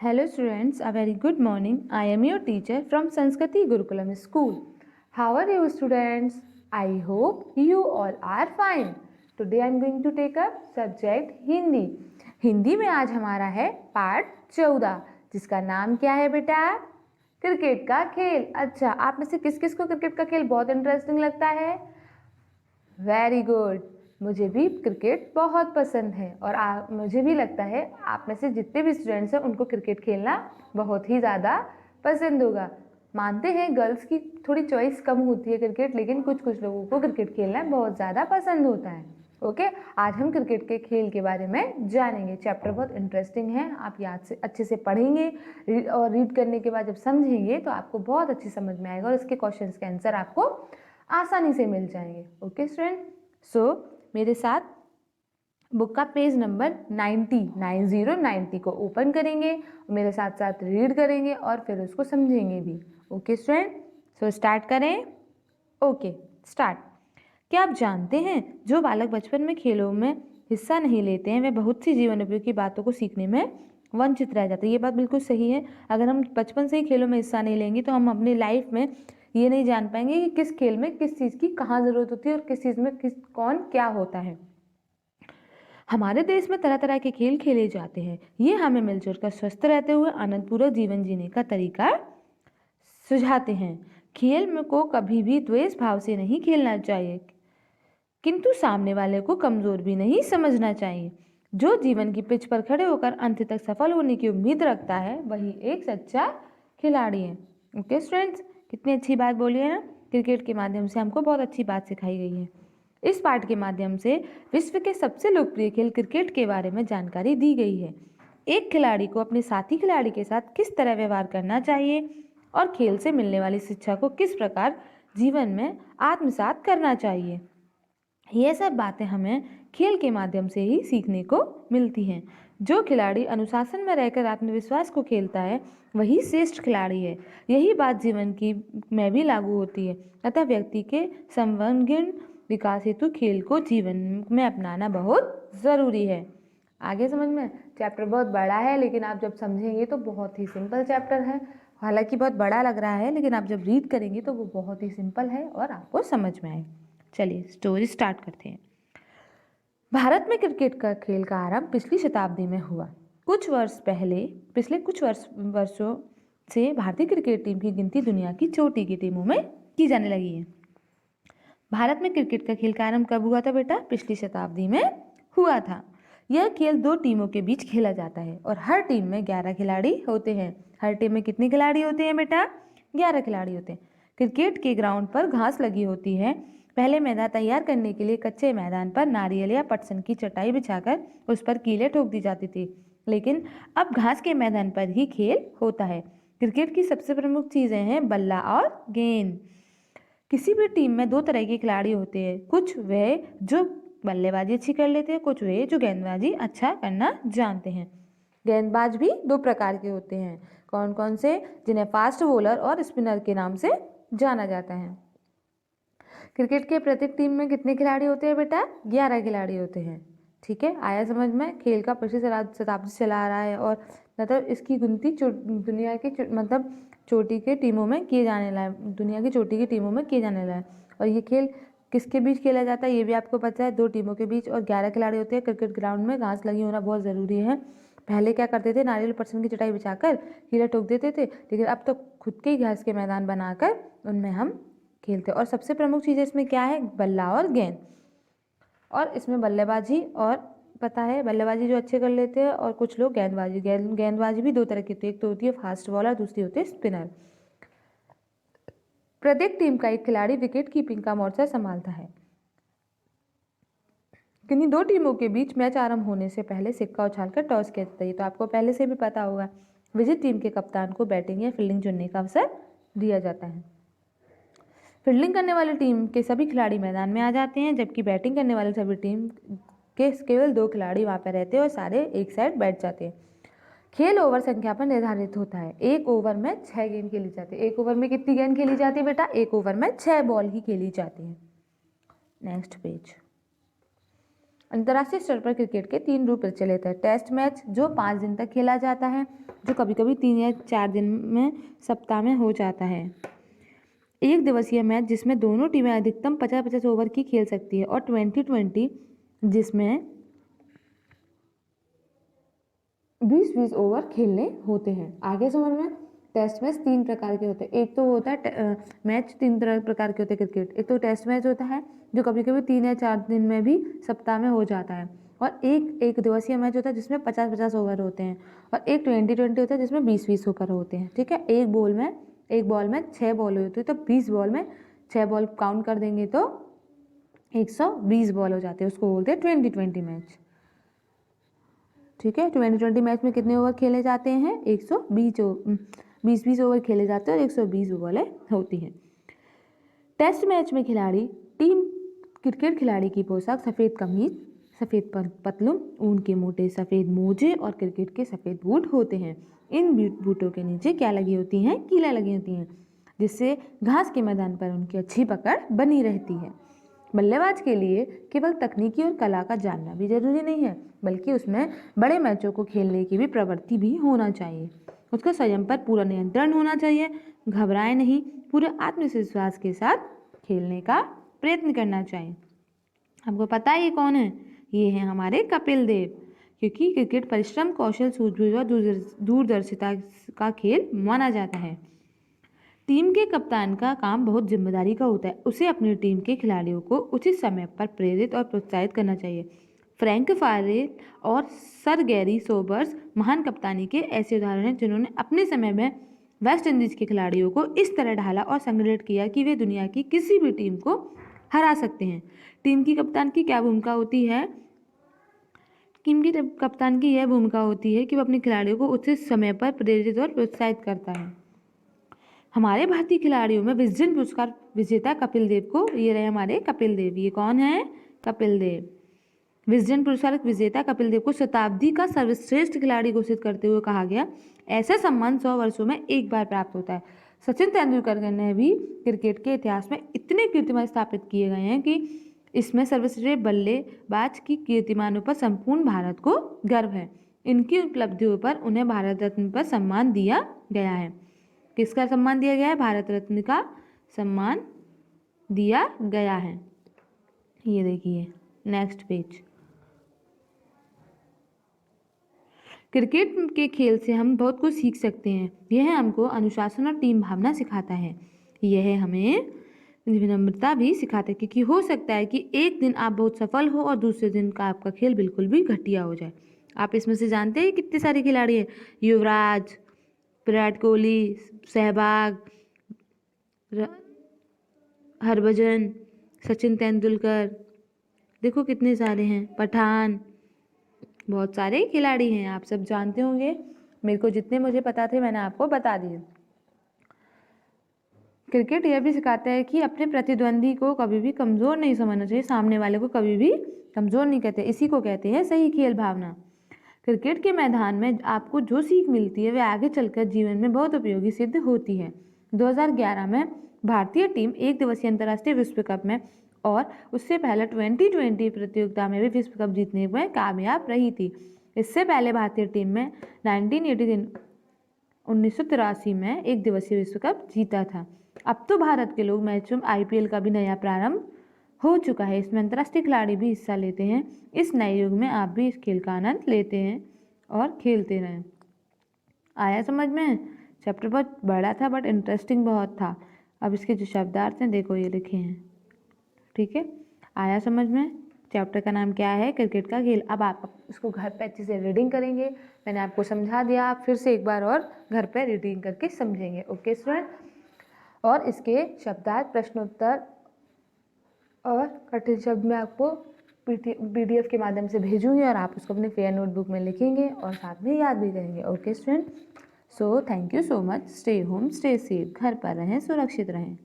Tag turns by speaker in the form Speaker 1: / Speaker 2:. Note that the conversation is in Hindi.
Speaker 1: Hello students, a very good morning. I am your teacher from Sanskriti Gurukulam School. How are you students? I hope you all are fine. Today I am going to take up subject Hindi. Hindi में आज हमारा है पार्ट 14 जिसका नाम क्या है बेटा? क्रिकेट का खेल। अच्छा, आप में से किस किस को क्रिकेट का खेल बहुत इंटरेस्टिंग लगता है? Very good. मुझे भी क्रिकेट बहुत पसंद है और मुझे भी लगता है आप में से जितने भी स्टूडेंट्स हैं उनको क्रिकेट खेलना बहुत ही ज़्यादा पसंद होगा। मानते हैं गर्ल्स की थोड़ी चॉइस कम होती है क्रिकेट, लेकिन कुछ कुछ लोगों को क्रिकेट खेलना बहुत ज़्यादा पसंद होता है। ओके, आज हम क्रिकेट के खेल के बारे में जानेंगे। चैप्टर बहुत इंटरेस्टिंग है, आप याद से अच्छे से पढ़ेंगे और रीड करने के बाद जब समझेंगे तो आपको बहुत अच्छी समझ में आएगा और इसके क्वेश्चंस के आंसर आपको आसानी से मिल जाएंगे। ओके स्टूडेंट, सो मेरे साथ बुक का पेज नंबर 90 को ओपन करेंगे और मेरे साथ साथ रीड करेंगे और फिर उसको समझेंगे भी। ओके स्टूडेंट, सो स्टार्ट करें। Okay start. क्या आप जानते हैं जो बालक बचपन में खेलों में हिस्सा नहीं लेते हैं वे बहुत सी जीवन उपयोगी बातों को सीखने में वंचित रह जाते हैं। ये बात बिल्कुल सही है। अगर हम बचपन से ही खेलों में हिस्सा नहीं लेंगे तो हम अपनी लाइफ में ये नहीं जान पाएंगे कि किस खेल में किस चीज़ की कहाँ ज़रूरत होती है और किस चीज़ में किस कौन क्या होता है। हमारे देश में तरह तरह के खेल खेले जाते हैं। ये हमें मिलजुल कर स्वस्थ रहते हुए आनंदपूर्वक जीवन जीने का तरीका सुझाते हैं। खेल में को कभी भी द्वेष भाव से नहीं खेलना चाहिए, किंतु सामने वाले को कमज़ोर भी नहीं समझना चाहिए। जो जीवन की पिच पर खड़े होकर अंत तक सफल होने की उम्मीद रखता है वही एक सच्चा खिलाड़ी है। ओके स्टूडेंट्स, कितनी अच्छी बात बोली है ना। क्रिकेट के माध्यम से हमको बहुत अच्छी बात सिखाई गई है। इस पाठ के माध्यम से विश्व के सबसे लोकप्रिय खेल क्रिकेट के बारे में जानकारी दी गई है। एक खिलाड़ी को अपने साथी खिलाड़ी के साथ किस तरह व्यवहार करना चाहिए और खेल से मिलने वाली शिक्षा को किस प्रकार जीवन में आत्मसात करना चाहिए, ये सब बातें हमें खेल के माध्यम से ही सीखने को मिलती हैं। जो खिलाड़ी अनुशासन में रहकर आत्मविश्वास को खेलता है वही श्रेष्ठ खिलाड़ी है। यही बात जीवन की में भी लागू होती है। अतः व्यक्ति के सर्वांगीण विकास हेतु खेल को जीवन में अपनाना बहुत ज़रूरी है। आगे समझ में। चैप्टर बहुत बड़ा है लेकिन आप जब समझेंगे तो बहुत ही सिंपल चैप्टर है। हालांकि बहुत बड़ा लग रहा है लेकिन आप जब रीड करेंगे तो वो बहुत ही सिंपल है और आपको समझ में आएगा। चलिए स्टोरी स्टार्ट करते हैं। भारत में क्रिकेट का खेल का आरंभ पिछली शताब्दी में हुआ। पिछले कुछ वर्षों से भारतीय क्रिकेट टीम की गिनती दुनिया की चोटी की टीमों में की जाने लगी है। भारत में क्रिकेट का खेल का आरंभ कब हुआ था बेटा? पिछली शताब्दी में हुआ था। यह खेल दो टीमों के बीच खेला जाता है और हर टीम में 11 खिलाड़ी होते हैं। हर टीम में कितने खिलाड़ी होते हैं बेटा? 11 खिलाड़ी होते हैं। क्रिकेट के ग्राउंड पर घास लगी होती है। पहले मैदान तैयार करने के लिए कच्चे मैदान पर नारियल या पटसन की चटाई बिछाकर उस पर कीलें ठोक दी जाती थी, लेकिन अब घास के मैदान पर ही खेल होता है। क्रिकेट की सबसे प्रमुख चीज़ें हैं बल्ला और गेंद। किसी भी टीम में दो तरह के खिलाड़ी होते हैं। कुछ वे जो बल्लेबाजी अच्छी कर लेते हैं, कुछ वे जो गेंदबाजी अच्छा करना जानते हैं। गेंदबाज भी दो प्रकार के होते हैं। कौन कौन से? जिन्हें फास्ट बॉलर और स्पिनर के नाम से जाना जाता है। क्रिकेट के प्रत्येक टीम में कितने खिलाड़ी होते हैं बेटा? 11 खिलाड़ी होते हैं। ठीक है, आया समझ में। खेल का पिछली शताब्दी से चला आ रहा है और मतलब इसकी गिनती दुनिया की मतलब चोटी के टीमों में किए जाने लगा है। दुनिया की चोटी की टीमों में किए जाने लगा है। और ये खेल किसके बीच खेला जाता है ये भी आपको पता है, दो टीमों के बीच, और 11 खिलाड़ी होते हैं। क्रिकेट ग्राउंड में घास लगी होना बहुत ज़रूरी है। पहले क्या करते थे? नारियल पटसन की चटाई बिछाकर कीले ठोक देते थे, लेकिन अब तो खुद के ही घास के मैदान बनाकर उनमें हम खेलते। और सबसे प्रमुख चीज़ इसमें क्या है? बल्ला और गेंद। और इसमें बल्लेबाजी और पता है बल्लेबाजी जो अच्छे कर लेते हैं, और कुछ लोग गेंदबाजी भी दो तरह की होती है। एक तो होती है फास्ट बॉलर, दूसरी होती है स्पिनर। प्रत्येक टीम का एक खिलाड़ी विकेट कीपिंग का मोर्चा संभालता है। किन्हीं दो टीमों के बीच मैच आरंभ होने से पहले सिक्का उछालकर टॉस किया जाता है। तो आपको पहले से भी पता होगा। विजेत टीम के कप्तान को बैटिंग या फील्डिंग चुनने का अवसर दिया जाता है। फील्डिंग करने वाली टीम के सभी खिलाड़ी मैदान में आ जाते हैं, जबकि बैटिंग करने वाली सभी टीम के केवल 2 खिलाड़ी वहाँ पर रहते हैं और सारे एक साइड बैठ जाते हैं। खेल ओवर संख्या पर निर्धारित होता है। एक ओवर में 6 गेंद खेली जाती है। एक ओवर में कितनी गेंद खेली जाती है बेटा? एक ओवर में 6 बॉल ही खेली जाती है। Next page. अंतर्राष्ट्रीय स्तर पर क्रिकेट के 3 रूप प्रचलित है। टेस्ट मैच जो 5 दिन तक खेला जाता है, जो कभी कभी 3 या 4 दिन में सप्ताह में हो जाता है। एक दिवसीय मैच जिसमें दोनों टीमें अधिकतम 50-50 ओवर की खेल सकती है। और 20-20 जिसमें 20-20 ओवर खेलने होते हैं। आगे समझ में। टेस्ट मैच 3 प्रकार के होते हैं। एक तो होता है मैच 3 प्रकार के होते हैं क्रिकेट। एक तो टेस्ट मैच होता है जो कभी कभी 3 या 4 दिन में भी सप्ताह में हो जाता है। और एक दिवसीय मैच होता है जिसमें 50-50 ओवर होते हैं। और एक 20-20 होता है जिसमें 20-20 ओवर होते हैं। ठीक है। एक बॉल में 6 बॉल होती है, तो 20 बॉल में 6 बॉल काउंट कर देंगे तो 120 बॉल हो जाते हैं। उसको बोलते हैं 20-20 मैच। ठीक है। 20-20 मैच में कितने ओवर खेले जाते हैं? 20 ओवर खेले जाते हैं और 120 बॉलें होती हैं। टेस्ट मैच में क्रिकेट खिलाड़ी की पोशाक सफ़ेद कमीज, सफ़ेद पतलून, ऊन के मोटे सफ़ेद मोजे और क्रिकेट के सफ़ेद बूट होते हैं। इन बूटों के नीचे क्या लगी होती हैं? कीलें लगी होती हैं, जिससे घास के मैदान पर उनकी अच्छी पकड़ बनी रहती है। बल्लेबाज के लिए केवल तकनीकी और कला का जानना भी जरूरी नहीं है, बल्कि उसमें बड़े मैचों को खेलने की भी प्रवृत्ति भी होना चाहिए। उसका संयम पर पूरा नियंत्रण होना चाहिए। घबराए नहीं, पूरे आत्मविश्वास के साथ खेलने का प्रयत्न करना चाहिए। आपको पता है ये कौन है? ये है हमारे कपिल देव। क्योंकि क्रिकेट परिश्रम, कौशल, सूझबूझ और दूरदर्शिता का खेल माना जाता है। टीम के कप्तान का काम बहुत जिम्मेदारी का होता है। उसे अपनी टीम के खिलाड़ियों को उचित समय पर प्रेरित और प्रोत्साहित करना चाहिए। फ्रैंक फारेल और सर गैरी सोबर्स महान कप्तानी के ऐसे उदाहरण हैं जिन्होंने अपने समय में वेस्ट इंडीज के खिलाड़ियों को इस तरह ढाला और संगठित किया कि वे दुनिया की किसी भी टीम को हरा सकते हैं। टीम की कप्तान की क्या भूमिका होती है? टीम की कप्तान की यह भूमिका होती है कि वह अपने खिलाड़ियों को उचित समय पर प्रेरित और प्रोत्साहित करता है। हमारे भारतीय खिलाड़ियों में विजडन पुरस्कार विजेता कपिल देव को, ये रहे हमारे कपिल देव। ये कौन है? कपिल देव। विजडन पुरस्कार विजेता कपिल देव को शताब्दी का सर्वश्रेष्ठ खिलाड़ी घोषित करते हुए कहा गया। ऐसा सम्मान 100 वर्षों में एक बार प्राप्त होता है। सचिन तेंदुलकर ने भी क्रिकेट के इतिहास में इतने कीर्तिमान स्थापित किए गए हैं कि इसमें सर्वश्रेष्ठ बल्लेबाज की कीर्तिमानों पर संपूर्ण भारत को गर्व है। इनकी उपलब्धियों पर उन्हें भारत रत्न पर सम्मान दिया गया है। किसका सम्मान दिया गया है? भारत रत्न का सम्मान दिया गया है। ये देखिए नेक्स्ट पेज। क्रिकेट के खेल से हम बहुत कुछ सीख सकते हैं। यह हमको अनुशासन और टीम भावना सिखाता है। यह हमें विनम्रता भी सिखाता है, क्योंकि हो सकता है कि एक दिन आप बहुत सफल हो और दूसरे दिन का आपका खेल बिल्कुल भी घटिया हो जाए। आप इसमें से जानते हैं कितने सारे खिलाड़ी हैं? युवराज, विराट कोहली, सहवाग, हरभजन, सचिन तेंदुलकर, देखो कितने सारे हैं, पठान, बहुत सारे खिलाड़ी हैं। आप सब जानते होंगे। मेरे को जितने मुझे पता थे मैंने आपको बता दिए। क्रिकेट यह भी सिखाता है कि अपने प्रतिद्वंदी को कभी भी कमज़ोर नहीं समझना चाहिए। सामने वाले को कभी भी कमज़ोर नहीं कहते। इसी को कहते हैं सही खेल भावना। क्रिकेट के मैदान में आपको जो सीख मिलती है वह आगे चलकर जीवन में बहुत उपयोगी सिद्ध होती है। 2011 में भारतीय टीम एक दिवसीय अंतर्राष्ट्रीय विश्व कप में और उससे पहले 2020 प्रतियोगिता में भी विश्व कप जीतने में कामयाब रही थी। इससे पहले भारतीय टीम में 1983 में एक दिवसीय विश्व कप जीता था। अब तो भारत के लोग मैचों में IPL का भी नया प्रारंभ हो चुका है। इसमें अंतर्राष्ट्रीय खिलाड़ी भी हिस्सा लेते हैं। इस नए युग में आप भी इस खेल का आनंद लेते हैं और खेलते रहें। आया समझ में? चैप्टर बहुत बड़ा था बट इंटरेस्टिंग बहुत था। अब इसके जो शब्दार्थ हैं देखो ये लिखे हैं। ठीक है, आया समझ में? चैप्टर का नाम क्या है? क्रिकेट का खेल। अब आप इसको घर पे अच्छे से रीडिंग करेंगे। मैंने आपको समझा दिया, आप फिर से एक बार और घर पे रीडिंग करके समझेंगे। Okay student. और इसके शब्दार्थ, प्रश्नोत्तर और कठिन शब्द मैं आपको PDF के माध्यम से भेजूंगी और आप उसको अपने फेयर नोटबुक में लिखेंगे और साथ में याद भी करेंगे। Okay student. So thank you so much. Stay home, stay safe. घर पर रहें, सुरक्षित रहें।